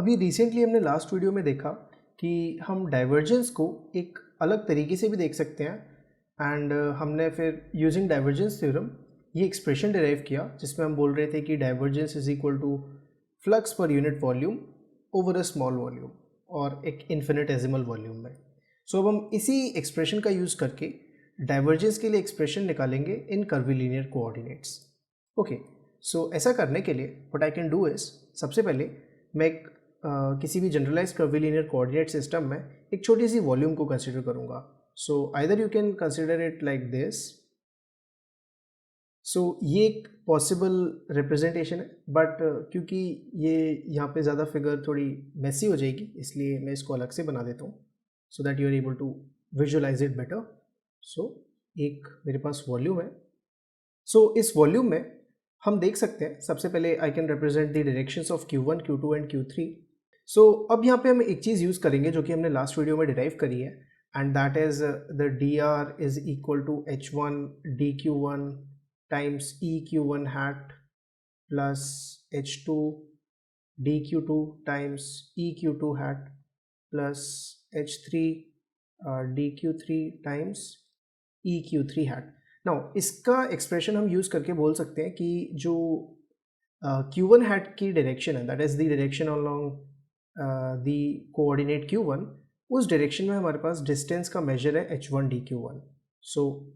अभी रिसेंटली हमने last video में देखा कि हम डाइवर्जेंस को एक अलग तरीके से भी देख सकते हैं एंड हमने फिर यूजिंग डाइवर्जेंस थ्योरम ये एक्सप्रेशन डिराइव किया जिसमें हम बोल रहे थे कि divergence is equal to flux per unit volume over a small volume और एक इन्फिनिटेसिमल वॉल्यूम में। सो अब हम इसी एक्सप्रेशन का यूज़ करके डाइवर्जेंस के लिए एक्सप्रेशन निकालेंगे इन कर्वीलिनियर कोऑर्डिनेट्स। ओके, सो ऐसा करने के लिए what I can do is, सबसे पहले मैं एक किसी भी जनरलाइज कर्वीलिनियर कोऑर्डिनेट सिस्टम में एक छोटी सी वॉल्यूम को कंसिडर करूँगा। So either you can consider it like this. So ये एक पॉसिबल रिप्रेजेंटेशन है बट क्योंकि ये यहाँ पे ज़्यादा फिगर थोड़ी मैसी हो जाएगी इसलिए मैं इसको अलग से बना देता हूँ so that you are able to visualise it better. So एक मेरे पास वॉल्यूम है। सो इस वॉल्यूम में हम देख सकते हैं सबसे पहले I can represent the directions of Q1, Q2 and Q3। सो अब यहाँ पे हम एक चीज़ यूज़ करेंगे जो कि हमने लास्ट वीडियो में डिराइव करी है and that is the dr is equal to h1 dq1 times eq1 hat plus h2 dq2 times eq2 hat plus h3 dq3 times eq3 hat. Now इसका एक्सप्रेशन हम use करके बोल सकते हैं कि जो Q1 हैट की डायरेक्शन है that is the direction along the coordinate Q1, उस डायरेक्शन में हमारे पास डिस्टेंस का मेजर है h1 dq1। सो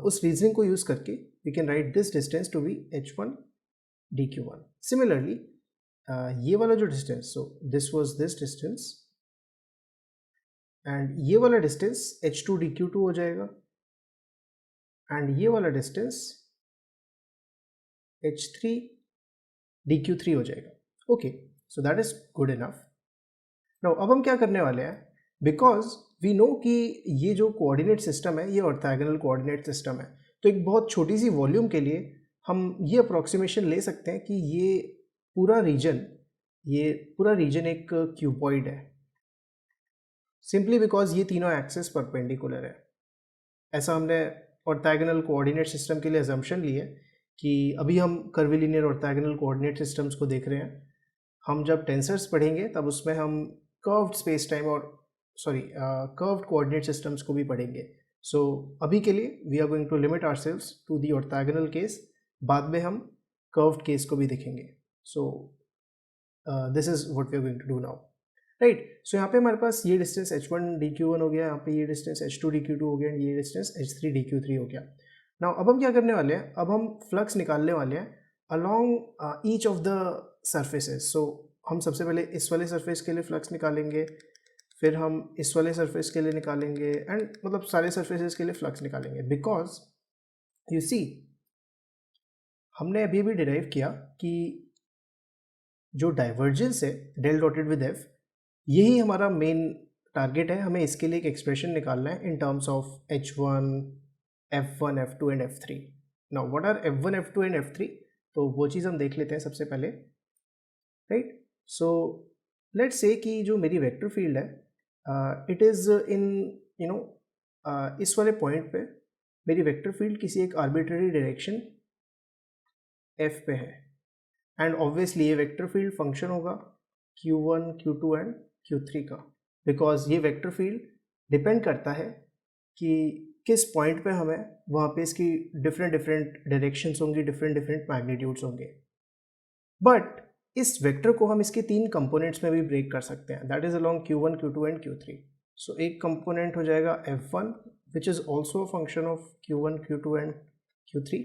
उस रीजनिंग को यूज़ करके we can write this distance to be h1 dq1। Similarly ये वाला जो distance, so this was this distance and ये वाला डिस्टेंस h2 dq2 हो जाएगा एंड ये वाला डिस्टेंस h3 dq3 हो जाएगा। Okay, so that is good enough. Now अब हम क्या करने वाले हैं, बिकॉज वी नो कि ये जो कोऑर्डिनेट सिस्टम है ये ऑर्थोगोनल कोऑर्डिनेट सिस्टम है, तो एक बहुत छोटी सी वॉल्यूम के लिए हम ये अप्रोक्सीमेशन ले सकते हैं कि ये पूरा रीजन एक क्यूबॉइड है, सिंपली बिकॉज ये तीनों एक्सिस परपेंडिकुलर है। ऐसा हमने ऑर्थोगोनल कोऑर्डिनेट सिस्टम के लिए अजम्पशन ली है कि अभी हम कर्वीलिनियर ऑर्थोगोनल कोऑर्डिनेट सिस्टम्स को देख रहे हैं। हम जब टेंसर्स पढ़ेंगे तब उसमें हम कर्व्ड स्पेस टाइम और कर्व्ड कोऑर्डिनेट सिस्टम्स को भी पढ़ेंगे। सो अभी के लिए we are going to limit ourselves to the orthogonal case, बाद में हम कर्व्ड केस को भी देखेंगे। So this is what we are going to do now, right. So यहाँ पे हमारे पास ये डिस्टेंस h1 dq1 हो गया, यहाँ पे ये डिस्टेंस h2 dq2 हो गया, ये डिस्टेंस h3 dq3 हो गया। नाउ अब हम क्या करने वाले हैं, अब हम फ्लक्स निकालने वाले हैं along each of the surfaces. So हम सबसे पहले इस वाले सरफेस के लिए फ्लक्स निकालेंगे, फिर हम इस वाले सरफेस के लिए निकालेंगे एंड मतलब सारे सरफेसेस के लिए फ्लक्स निकालेंगे। बिकॉज यू सी हमने अभी भी डिराइव किया कि जो डाइवर्जेंस है डेल डॉटेड विद एफ, यही हमारा मेन टारगेट है। हमें इसके लिए एक एक्सप्रेशन निकालना है in terms of h1, f1, f2 and f3। Now what are f1, f2 and f3, तो वो चीज़ हम देख लेते हैं सबसे पहले, राइट। सो लेट्स से कि जो मेरी वेक्टर फील्ड है इट इज़ इन इस वाले पॉइंट पे मेरी वेक्टर फील्ड किसी एक आर्बिट्ररी डायरेक्शन f पे है एंड ऑब्वियसली ये वेक्टर फील्ड फंक्शन होगा Q1, Q2 एंड Q3 का, बिकॉज ये वेक्टर फील्ड डिपेंड करता है कि किस पॉइंट पे हमें वहाँ पे इसकी डिफरेंट डायरेक्शंस होंगी, डिफरेंट मैग्नीट्यूड्स होंगे। बट इस वेक्टर को हम इसके तीन कंपोनेंट्स में भी ब्रेक कर सकते हैं, that is along Q1, Q2 and Q3। सो एक कंपोनेंट हो जाएगा F1 which is also a function of Q1, Q2 and Q3।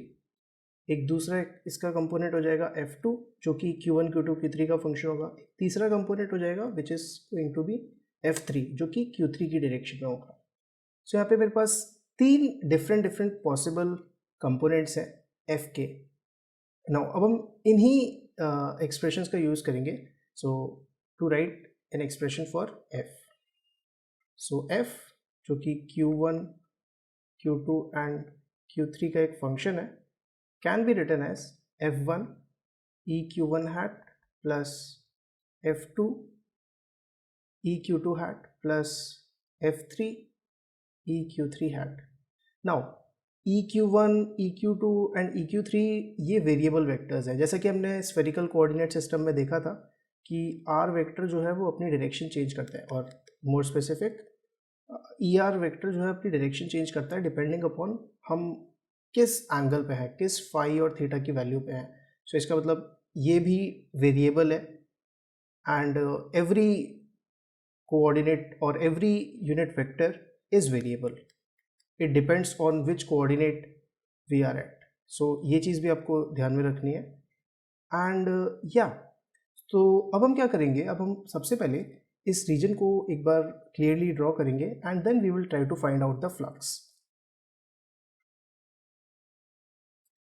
एक दूसरा इसका कंपोनेंट हो जाएगा F2 जो कि Q1, Q2, Q3 का फंक्शन होगा। तीसरा कंपोनेंट हो जाएगा which is going to be F3 जो कि Q3 की डायरेक्शन में होगा। सो यहाँ पे मेरे पास तीन डिफरेंट पॉसिबल कंपोनेंट्स हैं F के। नाउ अब हम इन्हीं एक्सप्रेशंस का यूज़ करेंगे so to write an expression for F। So F जो कि Q1, Q2 एंड Q3 का एक फंक्शन है can be written as F1 EQ1 hat plus F2 EQ2 hat plus F3 EQ3 hat। Now EQ1, EQ2 and EQ3 ये variable vectors हैं, जैसा कि हमने स्फेरिकल कोऑर्डिनेट सिस्टम में देखा था कि आर वेक्टर जो है वो अपनी डायरेक्शन चेंज करता है, और more specific E R vector जो है अपनी डायरेक्शन चेंज करता है डिपेंडिंग अपॉन हम किस एंगल पे हैं, किस फाई और थीटा की वैल्यू पे हैं. सो इसका मतलब ये भी वेरिएबल है, एंड एवरी कोऑर्डिनेट और every unit vector is variable. It depends on which coordinate we are at. So ये चीज़ भी आपको ध्यान में रखनी है. एंड या तो अब हम क्या करेंगे, अब हम सबसे पहले इस रीजन को एक बार क्लियरली ड्रॉ करेंगे and then we will try to find out the flux.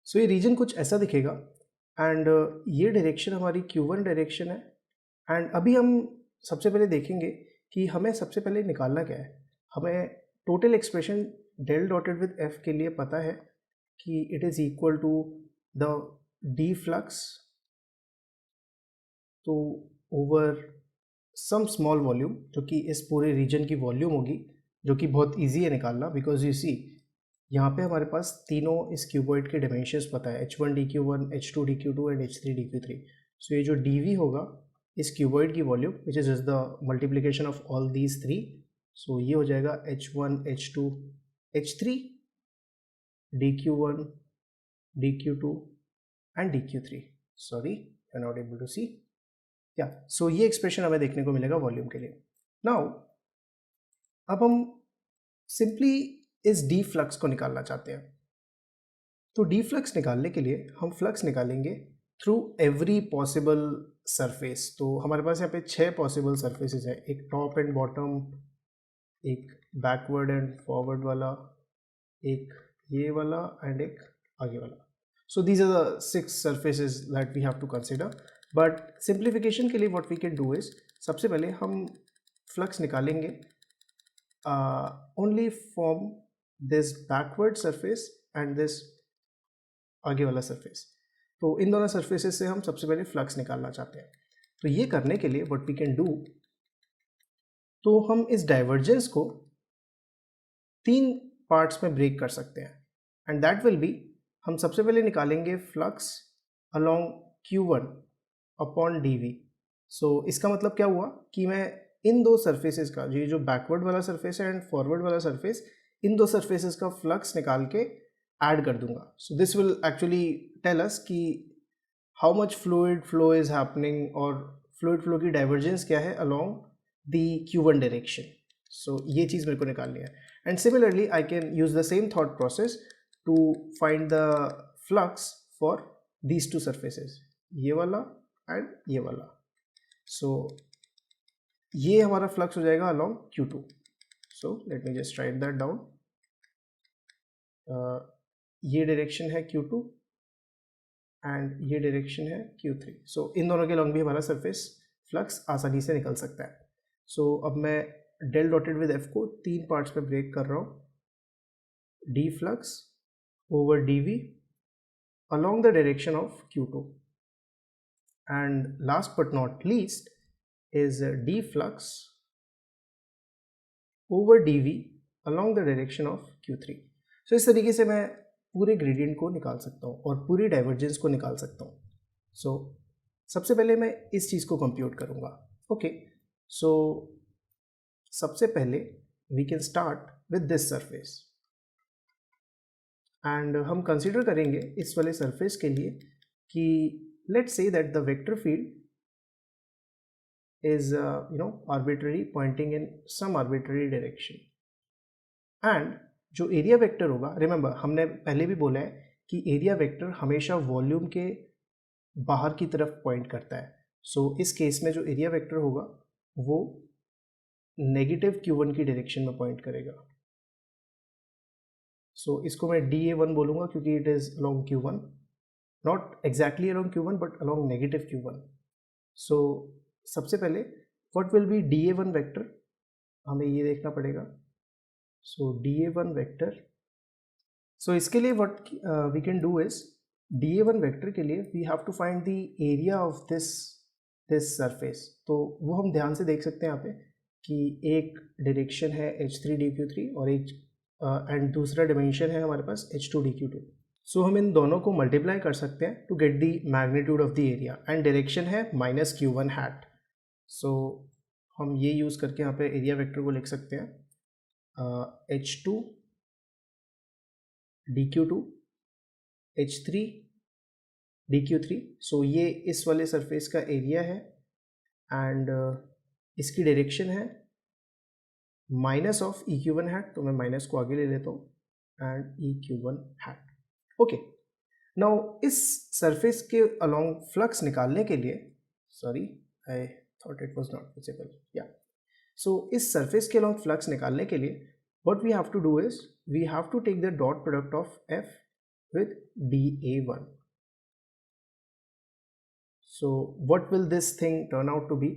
So ये रीजन कुछ ऐसा दिखेगा, एंड ये डायरेक्शन हमारी Q1 डायरेक्शन है. एंड अभी हम सबसे पहले देखेंगे कि हमें सबसे पहले निकालना क्या है. हमें total expression del dotted with F के लिए पता है कि it is equal to the d flux तो ओवर सम स्मॉल वॉल्यूम, जो कि इस पूरे रीजन की वॉल्यूम होगी, जो कि बहुत इजी है निकालना. बिकॉज यू सी यहाँ पे हमारे पास तीनों इस क्यूबॉइड के डायमेंशंस पता है, H1 dQ1, H2 dQ2 and H3 dQ3. सो ये जो dV होगा इस क्यूबॉइड की volume which is the multiplication of all these three. So ये हो जाएगा H1 H2 H3 dQ1 dQ2 and dQ3. Sorry, I am not able to see. Yeah so ये expression हमें देखने को मिलेगा वॉल्यूम के लिए. नाउ अब हम सिंपली इस डी फ्लक्स को निकालना चाहते हैं. तो डी फ्लक्स निकालने के लिए हम फ्लक्स निकालेंगे थ्रू एवरी पॉसिबल सरफेस. तो हमारे पास यहाँ पे 6 पॉसिबल सरफेसेस है, एक टॉप एंड बॉटम, एक बैकवर्ड एंड फॉरवर्ड वाला, एक ये वाला एंड एक आगे वाला. So these are the 6 surfaces that we have to consider. But simplification के लिए what we can do is, सबसे पहले हम फ्लक्स निकालेंगे only from this backward surface and this आगे वाला सरफेस. तो इन दोनों सरफेसेस से हम सबसे पहले फ्लक्स निकालना चाहते हैं. तो ये करने के लिए व्हाट वी कैन डू, तो हम इस डाइवर्जेंस को 3 पार्ट्स में ब्रेक कर सकते हैं. एंड दैट विल बी, हम सबसे पहले निकालेंगे flux along Q1 upon dV. सो इसका मतलब क्या हुआ कि मैं इन दो सरफेसेस का, ये जो बैकवर्ड वाला सरफेस है एंड फॉरवर्ड वाला सरफेस, इन दो सरफेसेस का फ्लक्स निकाल के ऐड कर दूंगा. So this will actually tell us कि how much fluid flow is happening, और फ्लूइड फ्लो की डाइवर्जेंस क्या है अलोंग द Q1 डायरेक्शन. सो ये चीज़ मेरे को निकालनी है. And similarly I can use the same thought process to find the flux for these 2 surfaces, ये वाला एंड ये वाला. सो ये हमारा फ्लक्स हो जाएगा along Q2. So let me just right that down. ये डायरेक्शन है Q2 एंड ये डायरेक्शन है Q3. सो इन दोनों के अलोंग भी हमारा सरफेस फ्लक्स आसानी से निकल सकता है. सो अब मैं डेल डॉटेड विद एफ को 3 पार्ट्स में ब्रेक कर रहा हूँ. D flux over dV along the direction of Q2, and last but not least is d flux over dV along the direction of Q3. So इस तरीके से मैं पूरे ग्रेडियंट को निकाल सकता हूँ और पूरी डाइवर्जेंस को निकाल सकता हूँ. सो सबसे पहले मैं इस चीज़ को कंप्यूट करूँगा. ओके, सो सबसे पहले we can start with this surface, and हम कंसीडर करेंगे इस वाले सरफेस के लिए कि let's say that the vector field is arbitrary pointing in some arbitrary direction. And जो एरिया वेक्टर होगा, रिमेंबर हमने पहले भी बोला है कि एरिया वेक्टर हमेशा वॉल्यूम के बाहर की तरफ पॉइंट करता है. सो इस केस में जो एरिया वेक्टर होगा वो नेगेटिव Q1 की डायरेक्शन में पॉइंट करेगा. सो इसको मैं DA1 बोलूँगा क्योंकि it is along Q1, not exactly along Q1 but along negative Q1. सो सबसे पहले what will be DA1 vector, हमें ये देखना पड़ेगा. सो DA1 वेक्टर, सो इसके लिए what we can do is, DA1 vector के लिए we have to find the area of this surface. तो वो हम ध्यान से देख सकते हैं यहाँ पे कि एक डायरेक्शन है H3 dQ3 और एक एंड दूसरा डायमेंशन है हमारे पास H2 dQ2. सो हम इन दोनों को मल्टीप्लाई कर सकते हैं to get the magnitude of the area, and direction है minus q one hat. So हम ये यूज़ करके यहाँ पे एरिया वेक्टर को लिख सकते हैं H two d Q two H three d Q three. So ये इस वाले सरफेस का एरिया है, एंड इसकी डायरेक्शन है minus of E Q one hat, तो मैं माइनस को आगे ले लेता हूँ, and E Q one hat. Okay, now इस सरफेस के अलोंग फ्लक्स निकालने के लिए, sorry I thought it was not visible, या सो इस सरफेस के अलोंग फ्लक्स निकालने के लिए what we have to do is we have to take the dot product of F with dA1. So what will this thing turn out to be?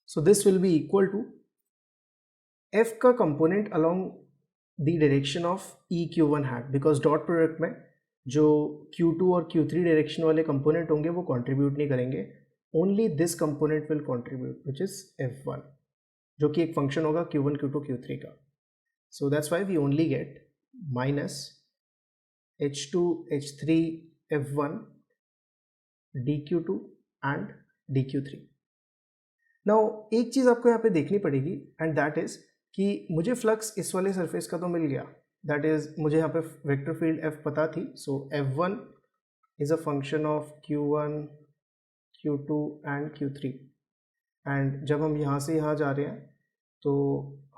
So this will be equal to f का component along the direction of EQ1 hat, because dot product में जो Q2 और Q3 direction वाले component होंगे वो contribute नहीं करेंगे, only this component will contribute which is F1, जो कि एक फंक्शन होगा Q1 Q2 Q3 का. So that's why we only get minus H2 H3 F1 dQ2 and dQ3. Now एक चीज़ आपको यहाँ पे देखनी पड़ेगी, एंड दैट इज़ कि मुझे फ्लक्स इस वाले सरफेस का तो मिल गया, दैट इज़ मुझे यहाँ पे वेक्टर फील्ड F पता थी. सो F1 is a function of Q1 Q2 and Q3, and जब हम यहाँ से यहाँ जा रहे हैं तो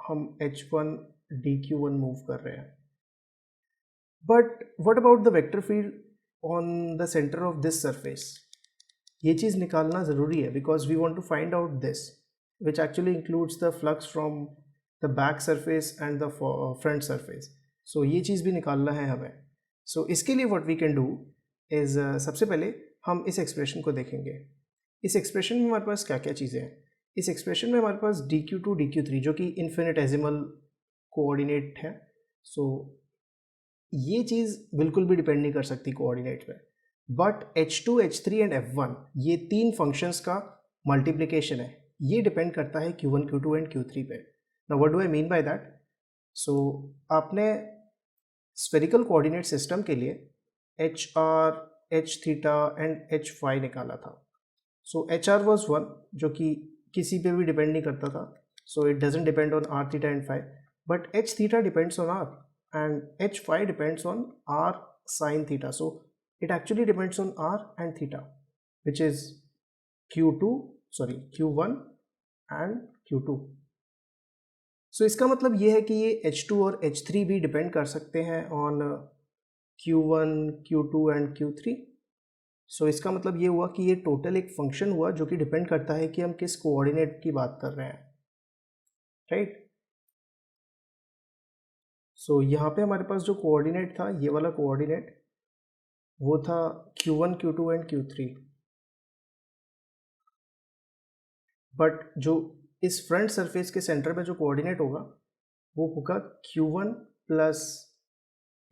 हम H1 dQ1 मूव कर रहे हैं. But what about the vector field on the centre of this surface? ये चीज़ निकालना ज़रूरी है, because we want to find out this which actually includes the flux from the back surface and the front surface. So ये चीज़ भी निकालना है हमें. सो इसके लिए what we can do is सबसे पहले हम इस एक्सप्रेशन को देखेंगे. इस एक्सप्रेशन में हमारे पास क्या क्या चीज़ें हैं? इस एक्सप्रेशन में हमारे पास dQ2 dQ3 जो कि इन्फिनिटेसिमल कोऑर्डिनेट है. सो ये चीज़ बिल्कुल भी डिपेंड नहीं कर सकती कोऑर्डिनेट पे, but H2 H3 and F1 ये तीन फंक्शंस का मल्टीप्लिकेशन है, ये डिपेंड करता है Q1 Q2 एंड Q3 पे. Now what do I mean by that? So आपने स्फेरिकल कोऑर्डिनेट सिस्टम के लिए HR H theta and H phi निकाला था. सो HR वाज 1 जो कि किसी पे भी डिपेंड नहीं करता था, so it doesn't depend on R theta and phi, but H theta depends on R and H phi depends on R sin theta. So it actually depends on R and theta, which is Q1 and Q2. So इसका मतलब ये है कि ये H2 और H3 भी depend कर सकते हैं on Q1, Q2 and Q3. So इसका मतलब ये हुआ कि ये टोटल एक फंक्शन हुआ जो कि डिपेंड करता है कि हम किस कोऑर्डिनेट की बात कर रहे हैं, राइट? सो यहाँ पे हमारे पास जो कोऑर्डिनेट था, ये वाला कोऑर्डिनेट, वो था Q1 Q2 and Q3, but जो इस फ्रंट सरफेस के सेंटर पे जो कोऑर्डिनेट होगा वो होगा Q1 प्लस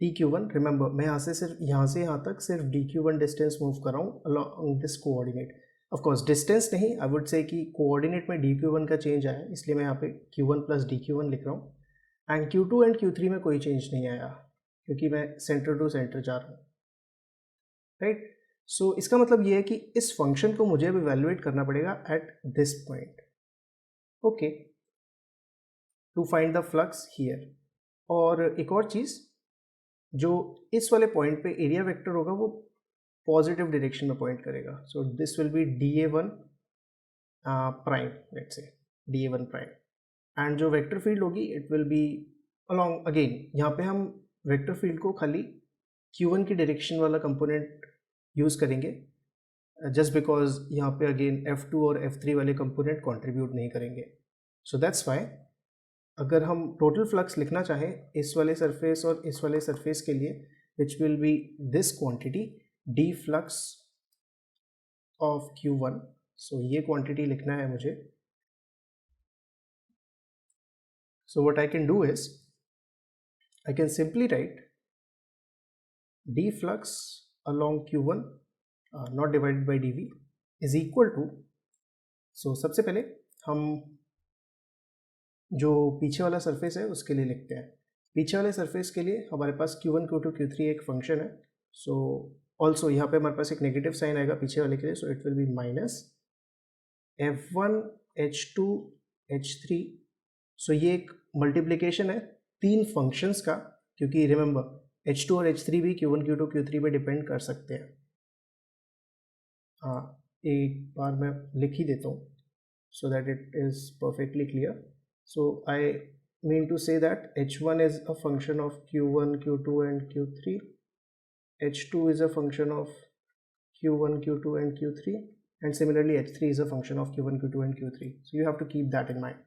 dQ1. रिमेंबर मैं यहाँ से यहाँ तक सिर्फ dQ1 डिस्टेंस मूव कर रहा हूँ along this coordinate. Of course distance नहीं, आई वुड से कि कोऑर्डिनेट में dQ1 का चेंज आया, इसलिए मैं यहाँ पे Q1 प्लस dQ1 लिख रहा हूँ. एंड Q2 एंड Q3 में कोई चेंज नहीं आया क्योंकि मैं सेंटर टू सेंटर जा रहा हूँ, राइट? सो इसका मतलब ये है कि इस फंक्शन को मुझे अब इवैल्यूएट करना पड़ेगा at this point, okay, to find the flux here. और एक और चीज़, जो इस वाले पॉइंट पे एरिया वेक्टर होगा वो पॉजिटिव डायरेक्शन में पॉइंट करेगा. सो this will be dA1 prime, let's say dA1 prime, and जो वेक्टर फील्ड होगी it will B along, again यहाँ पे हम वेक्टर फील्ड को खाली Q1 की डायरेक्शन वाला कंपोनेंट यूज़ करेंगे, जस्ट बिकॉज यहाँ पे अगेन F2 और F3 वाले कंपोनेंट कंट्रीब्यूट नहीं करेंगे. सो दैट्स वाई अगर हम टोटल फ्लक्स लिखना चाहें इस वाले सरफेस और इस वाले सरफेस के लिए, which will be this quantity d flux of Q1, सो ये क्वांटिटी लिखना है मुझे. So what I can do is I can simply write d flux along Q1 not divided by dV is equal to, so सबसे पहले हम जो पीछे वाला सरफेस है उसके लिए लिखते हैं. पीछे वाले सरफेस के लिए हमारे पास Q1 Q2 Q3 एक फंक्शन है. सो ऑल्सो यहाँ पे हमारे पास एक नेगेटिव साइन आएगा पीछे वाले के लिए, सो it will B minus F1 H2 H3। So ये एक मल्टीप्लिकेशन है तीन फंक्शंस का, क्योंकि रिमेंबर H2 और H3 भी Q1 Q2 Q3 पे डिपेंड कर सकते हैं। हाँ, एक बार मैं लिख ही देता हूँ so that it is perfectly clear. So I mean to say that H1 is a function of Q1 Q2 and Q3, H2 is a function of Q1 Q2 and Q3, and similarly H3 is a function of Q1 Q2 and Q3. So you have to keep that in mind.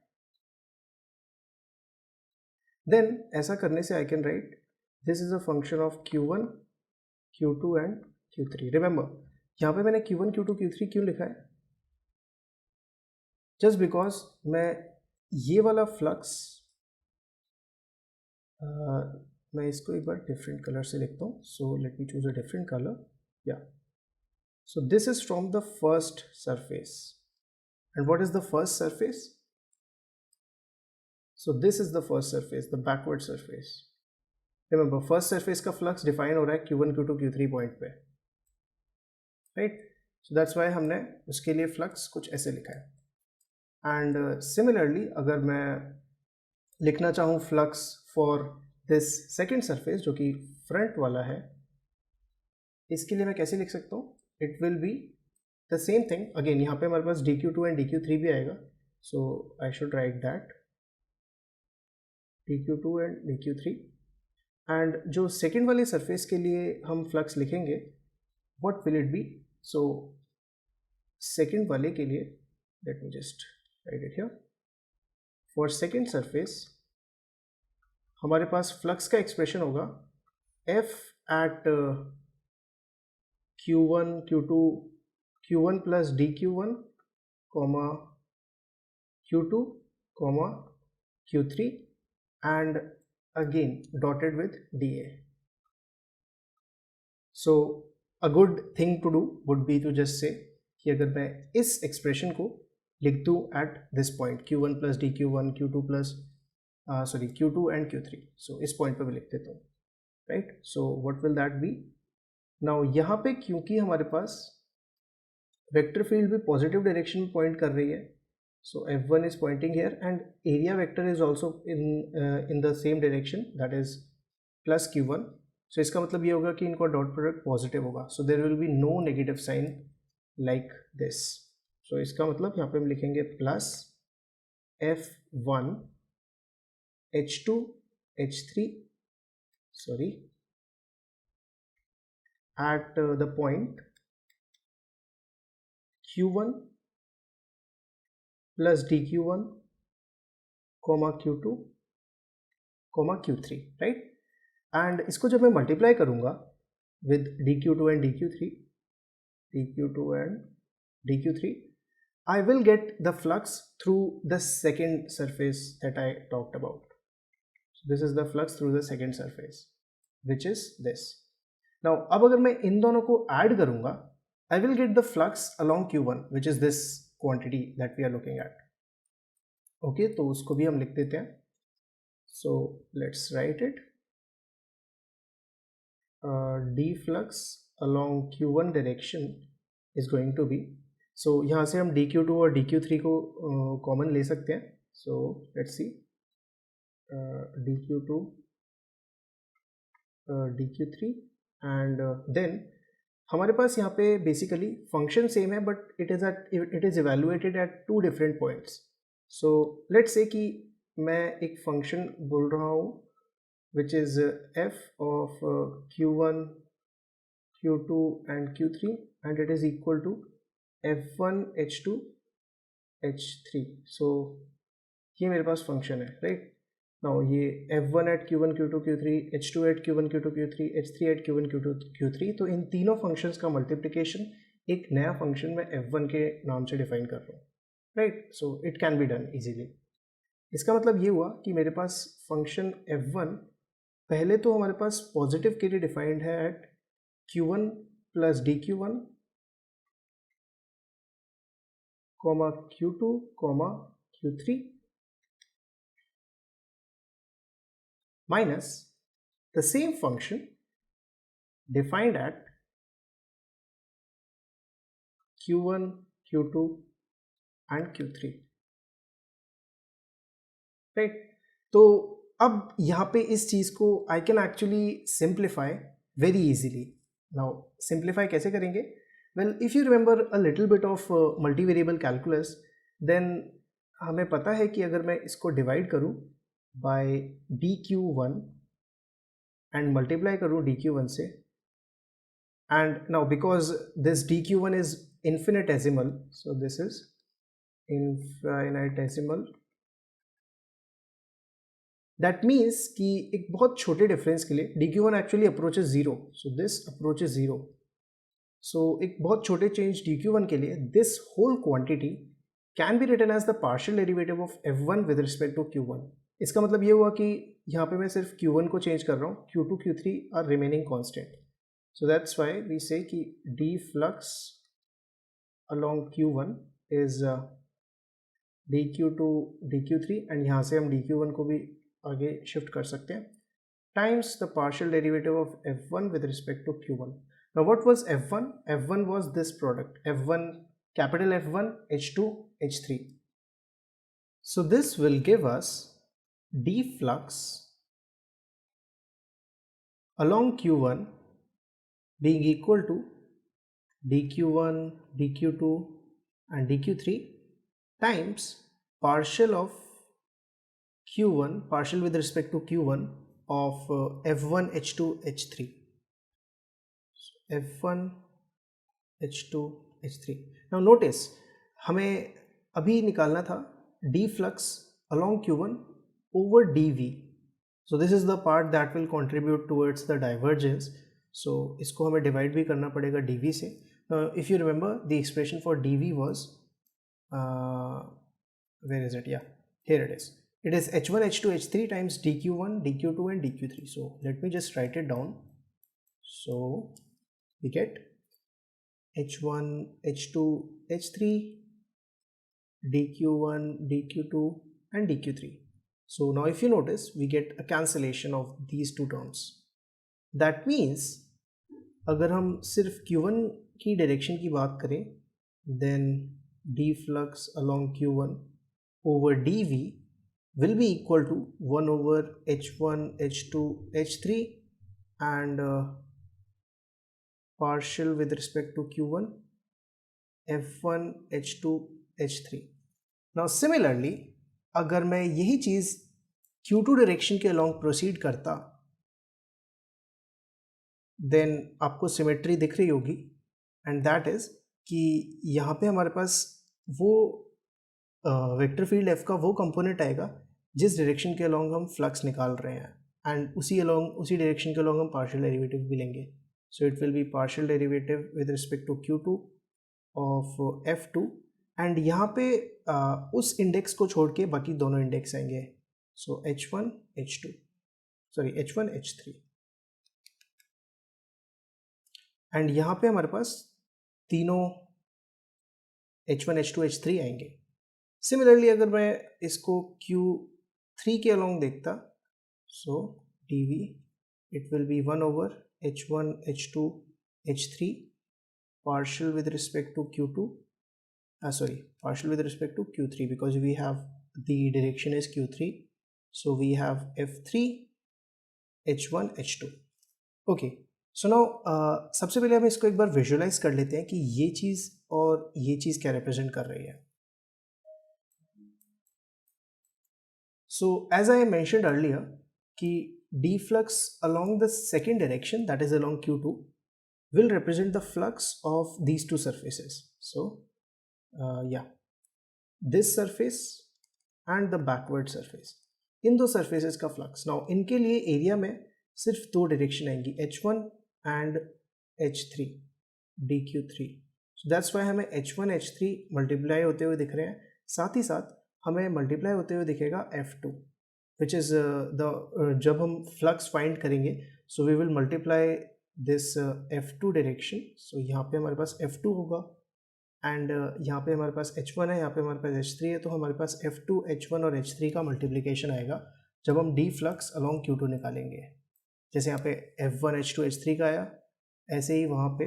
Then ऐसा करने से I can write this is a function of Q1 Q2 and Q3. Remember यहाँ पे मैंने Q1 Q2 Q3 क्यों लिखा है? Just because मैं ये वाला फ्लक्स मैं इसको एक बार डिफरेंट कलर से लिखता हूँ. So let me choose a different colour. Yeah so this is from the first surface. And what is the first surface? So this is the first surface, the backward surface. Remember first surface का flux define हो रहा है Q1 Q2 Q3 point पे, right? So that's why हमने उसके लिए flux कुछ ऐसे लिखा है. एंड सिमिलरली अगर मैं लिखना चाहूँ flux for this second surface जो कि फ्रंट वाला है, इसके लिए मैं कैसे लिख सकता हूँ? It will be the same thing. Again यहाँ पे हमारे पास dq2 एंड dq3 भी आएगा. So I should write that dq2 and dq3. And जो सेकेंड वाले सरफेस के लिए हम फ्लक्स लिखेंगे, what will it be? So second वाले के लिए let me just write it here. For second surface हमारे पास फ्लक्स का एक्सप्रेशन होगा F at Q1 Q2 Q1 plus dQ1 comma Q2 comma Q3 and again dotted with dA. So a good thing to do would be to just say कि अगर मैं इस expression को लिख दूँ at this point Q1 plus dQ1 Q2 plus Q2 and Q3. So इस पॉइंट पे मैं लिख देता हूँ, right? So what will that be? Now यहाँ पे क्योंकि हमारे पास वेक्टर फील्ड भी पॉजिटिव डायरेक्शन में पॉइंट कर रही है, so F1 is pointing here and area vector is also in the same direction, that is plus Q1. सो इसका मतलब ये होगा कि इनका डॉट प्रोडक्ट पॉजिटिव होगा. So there will be no negative sign like this. So इसका मतलब यहाँ पे हम लिखेंगे plus F1 H2 H3 at the point Q1 plus dQ1 comma Q2 comma Q3, right? and इसको जब मैं मल्टीप्लाई करूँगा with dQ2 and dQ3, I will get the flux through the second surface that I talked about. So this is the flux through the second surface, which is this. Now अब अगर मैं इन दोनों को add करूँगा, I will get the flux along Q1, which is this quantity that we are looking at. Okay, तो उसको भी हम लिख देते हैं. So let's write it. D flux along Q1 direction is going to be, so यहाँ से हम dQ2 और dQ3 को कॉमन ले सकते हैं. So let's see, dQ2 dQ3 and then हमारे पास यहाँ पे बेसिकली फंक्शन सेम है but it is evaluated at two different points. So let's say कि मैं एक फंक्शन बोल रहा हूँ which is f of Q1 Q2 and Q3 and it is equal to F1 H2 H3. So ये मेरे पास फंक्शन है, राइट? नाउ ये F1 eight Q1 Q2 Q3, H2 eight Q1 Q2 Q3, H3 eight Q1 Q2 Q3. तो इन तीनों functions का multiplication एक नया फंक्शन मैं F1 के नाम से डिफाइन कर रहा हूँ, right? So it can be done easily. इसका मतलब ये हुआ कि मेरे पास फंक्शन F1 पहले तो हमारे पास पॉजिटिव के लिए डिफाइंड है at Q1 plus dQ1 comma Q2 comma Q3 minus the same function defined at Q1, Q2 and Q3, right. तो अब यहाँ पे इस चीज़ को I can actually simplify very easily. Now simplify कैसे करेंगे? Well, if you remember a little bit of multi variable calculus, then हमें पता है कि अगर मैं इसको डिवाइड करूँ बाय dq1 एंड मल्टीप्लाई करूँ dq1 से, and now because this dq1 is infinitesimal, so this is infinitesimal, that means कि एक बहुत छोटे डिफरेंस के लिए dq1 actually approaches 0, so this approaches 0, so एक बहुत छोटे चेंज dq1 के लिए this whole quantity can be written as the partial derivative of f1 with respect to q1। इसका मतलब ये हुआ कि यहाँ पे मैं सिर्फ q1 को चेंज कर रहा हूँ, q2 q3 are remaining constant, so that's why we say कि d flux along q1 is dq2 dq3, and यहाँ से हम dq1 को भी आगे शिफ्ट कर सकते हैं, times the partial derivative of f1 with respect to q1। Now what was f1? f1 was this product, f1, capital F1, h2, h3, so this will give us d flux along q1 being equal to dq1, dq2 and dq3 times partial of q1, partial with respect to q1 of f1 h2 h3, f1 h2 h3। now notice हमें अभी निकालना था d flux along q1 over dv, so this is the part that will contribute towards the divergence, so इसको हमें divide भी करना पड़ेगा dv से। now if you remember the expression for dv was where is it? Yeah, here it is. It is h1 h2 h3 times dq1 dq2 and dq3, so let me just write it down. So we get h1 h2 h3 dq1 dq2 and dq3, so now if you notice we get a cancellation of these two terms, that means अगर हम सिर्फ q1 की direction की बात करें, then d flux along q1 over dv will be equal to 1 over h1 h2 h3 and partial with respect to q1 f1 h2 h3। now similarly अगर मैं यही चीज़ q2 डायरेक्शन के अलॉन्ग प्रोसीड करता, then आपको symmetry दिख रही होगी, and that is कि यहाँ पे हमारे पास वो वेक्टर फील्ड f का वो कंपोनेंट आएगा जिस डायरेक्शन के अलॉन्ग हम फ्लक्स निकाल रहे हैं, एंड उसी डायरेक्शन के अलॉन्ग हम पार्शियल डेरिवेटिव भी लेंगे, so it will be partial derivative with respect to q2 of f2, and यहाँ पे उस इंडेक्स को छोड़ के बाकी दोनों इंडेक्स आएंगे, सो h1 h2 sorry h1 h3, and यहाँ पे हमारे पास तीनों h1 h2 h3 आएंगे। सिमिलरली अगर मैं इसको q3 के अलॉन्ग देखता, सो dv it will B 1 over h1 h2 h3 partial with respect to q2 partial with respect to q3 because we have the direction is q3, so we have f3 h1 h2। Okay, so now सबसे पहले हम इसको एक बार visualise कर लेते हैं कि ये चीज़ और ये चीज़ क्या रिप्रेजेंट कर रही है। So as I mentioned earlier कि d flux along the second direction, that is along q2, will represent the flux of these two surfaces, so yeah, this surface and the backward surface, इन दो surfaces का flux। now इनके लिए area में सिर्फ दो direction आएंगी, h1 and h3 dq3, so that's why हमें h1 h3 multiply होते हुए दिख रहे हैं, साथ ही साथ हमें मल्टीप्लाई होते हुए दिखेगा f2 विच इज़ जब हम फ्लक्स फाइंड करेंगे, so we will multiply this f2 direction, so यहाँ पे हमारे पास f2 होगा, एंड यहाँ पे हमारे पास h1 है, यहाँ पे हमारे पास h3 है, तो हमारे पास f2 h1 और h3 का मल्टीप्लिकेशन आएगा जब हम d फ्लक्स अलॉन्ग q2 निकालेंगे। जैसे यहाँ पे f1 h2 h3 का आया, ऐसे ही वहाँ पे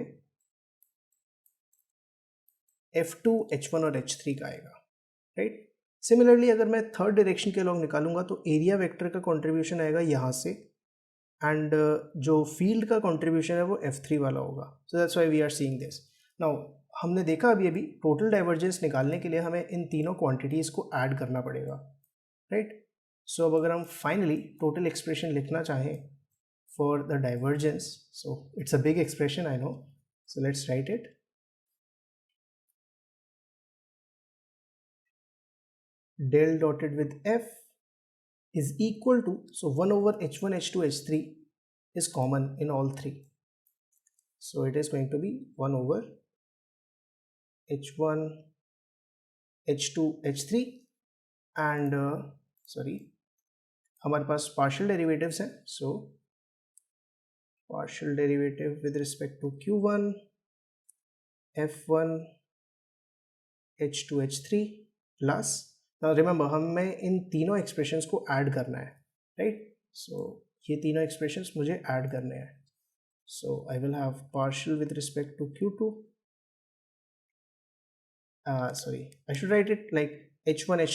F2, H1 और H3 का आएगा, राइट। सिमिलरली अगर मैं थर्ड डायरेक्शन के अलॉन्ग निकालूंगा तो एरिया वेक्टर का कंट्रीब्यूशन आएगा यहाँ से, एंड जो फील्ड का कंट्रीब्यूशन है वो F3 वाला होगा। So that's why we are seeing this. Now हमने देखा अभी टोटल डाइवर्जेंस निकालने के लिए हमें इन तीनों क्वांटिटीज़ को ऐड करना पड़ेगा, राइट। सो अब अगर हम फाइनली टोटल एक्सप्रेशन लिखना चाहें for the divergence, so it's a big expression I know, so let's write it. Del dotted with F is equal to, so 1 over H1, H2, H3 is common in all three. So it is going to be 1 over H1, H2, H3 and sorry हमारे पास partial derivatives हैं, so partial derivative with respect to Q1, F1, H2, H3 plus, now remember हमें इन तीनों expressions को add करना है, right? So ये तीनों expressions मुझे add करने हैं, so I will have partial with respect to Q2, sorry I should write it like H1,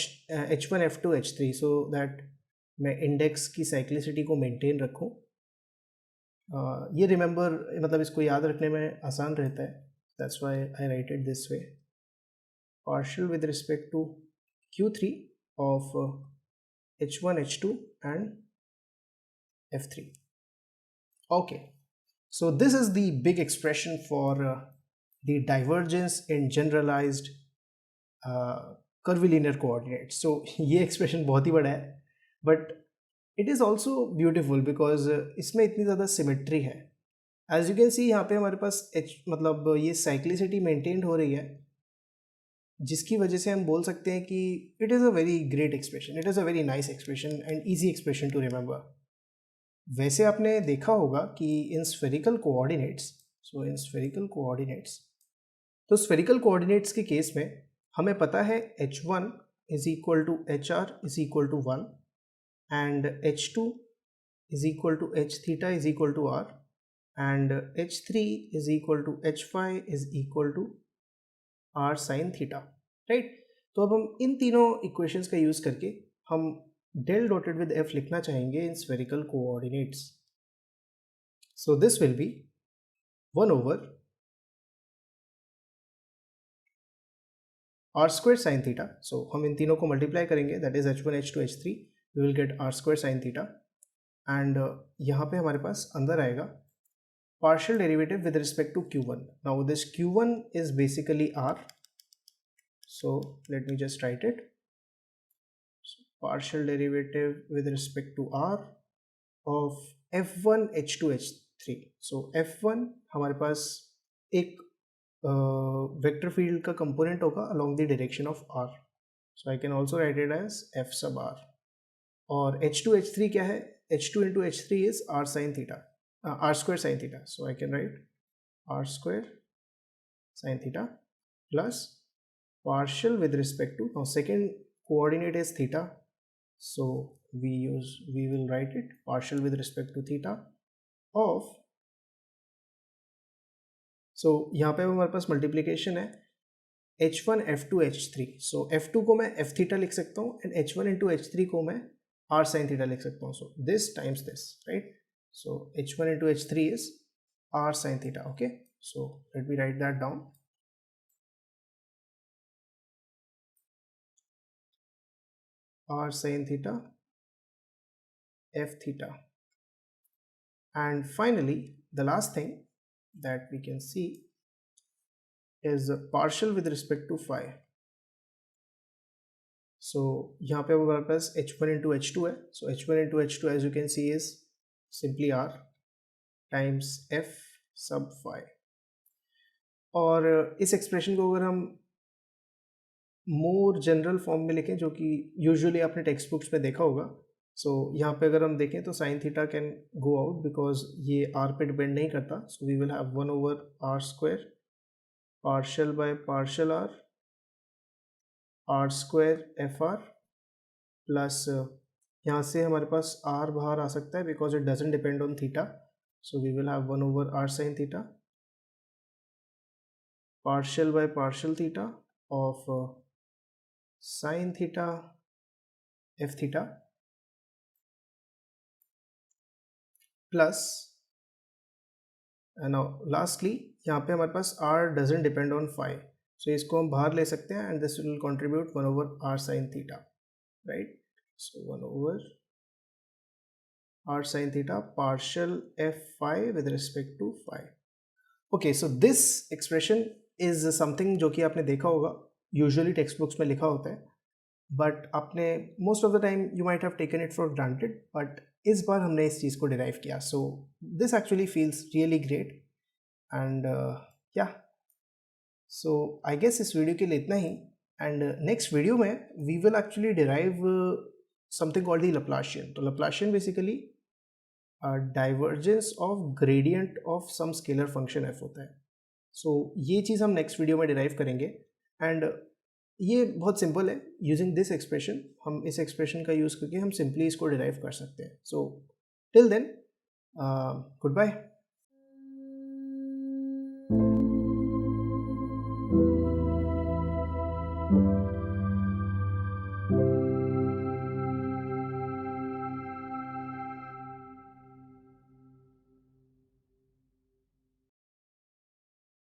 H1, F2, H3 so that मैं index की cyclicity को maintain रखूँ। ये remember मतलब इसको याद रखने में आसान रहता है, that's why I write it this way, partial with respect to Q3 of H1, H2 and F3. Okay, so this is the big expression for the divergence in generalized curvilinear coordinates. So ये expression बहुत ही बड़ा है, but it is also beautiful because इसमें इतनी ज़्यादा symmetry है। As you can see यहाँ पे हमारे पास मतलब ये cyclicity maintained हो रही है, जिसकी वजह से हम बोल सकते हैं कि it is a very great expression, it is a very nice expression and easy expression to remember. वैसे आपने देखा होगा कि इन spherical coordinates, so in spherical coordinates, तो spherical coordinates के केस में हमें पता है H1 is equal to HR is equal to 1 and H2 is equal to H theta is equal to R and H3 is equal to H phi is equal to R sin theta, right? तो अब हम इन तीनों equations का use करके हम del dotted with F लिखना चाहेंगे in spherical coordinates. So this will be 1 over R square sin theta. So हम इन तीनों को मल्टीप्लाई करेंगे, that is H1, H2, H3, we will get R square sin theta and यहाँ पे हमारे पास अंदर आएगा partial derivative with respect to Q1. Now this Q1 is basically R, so let me just write it. So partial derivative with respect to R of F1 H2 H3. So F1 हमारे पास एक vector field का component होगा along the direction of R, so I can also write it as F sub R. और H2 H3 क्या है? H2 into H3 is R sin theta, R square sin theta, so I can write R square sin theta plus partial with respect to, now second coordinate is theta, so we will write it partial with respect to theta of, so यहाँ पे हमारे पास multiplication है H1 F2 H3, so F2 को मैं F theta लिख सकता हूँ and H1 into H3 को मैं R sin theta लिख सकता हूँ, so this times this, right? So H1 into H3 is R sin theta. Okay, so let me write that down. R sin theta, F theta, and finally the last thing that we can see is partial with respect to phi. So यहाँ पे हमारे पास H1 into H2 है, so H1 into H2 as you can see is simply R times F sub phi. और इस expression को अगर हम more general form में लिखें, जो कि यूजुअली आपने टेक्स्ट बुक्स में देखा होगा, सो यहाँ पे अगर हम देखें तो sine theta can go out because ये आर पे डिपेंड नहीं करता, so we will have 1 over R square partial by partial R square FR plus यहाँ से हमारे पास R बाहर आ सकता है because it doesn't depend on theta, So we will have 1 over r sin theta partial by partial theta of sin theta f theta plus, now lastly यहाँ पे हमारे पास r doesn't depend on phi, so इसको हम बाहर ले सकते हैं and this will contribute 1 over r sin theta, right? So 1 over r sin theta partial f phi with respect to phi. Okay, so this expression is something जो कि आपने देखा होगा, usually text books में लिखा होता है, but आपने most of the time you might have taken it for granted, but इस बार हमने इस चीज़ को derive किया, so this actually feels really great and yeah, so I guess इस वीडियो के लिए इतना ही, and next वीडियो में we will actually derive something called the Laplacian. तो Laplacian basically divergence of gradient of some scalar function f होता है. So ये चीज़ हम नेक्स्ट वीडियो में डिराइव करेंगे एंड ये बहुत सिंपल है. यूजिंग दिस एक्सप्रेशन, हम इस एक्सप्रेशन का यूज़ करके हम सिंपली इसको डिराइव कर सकते हैं. So till then, good bye.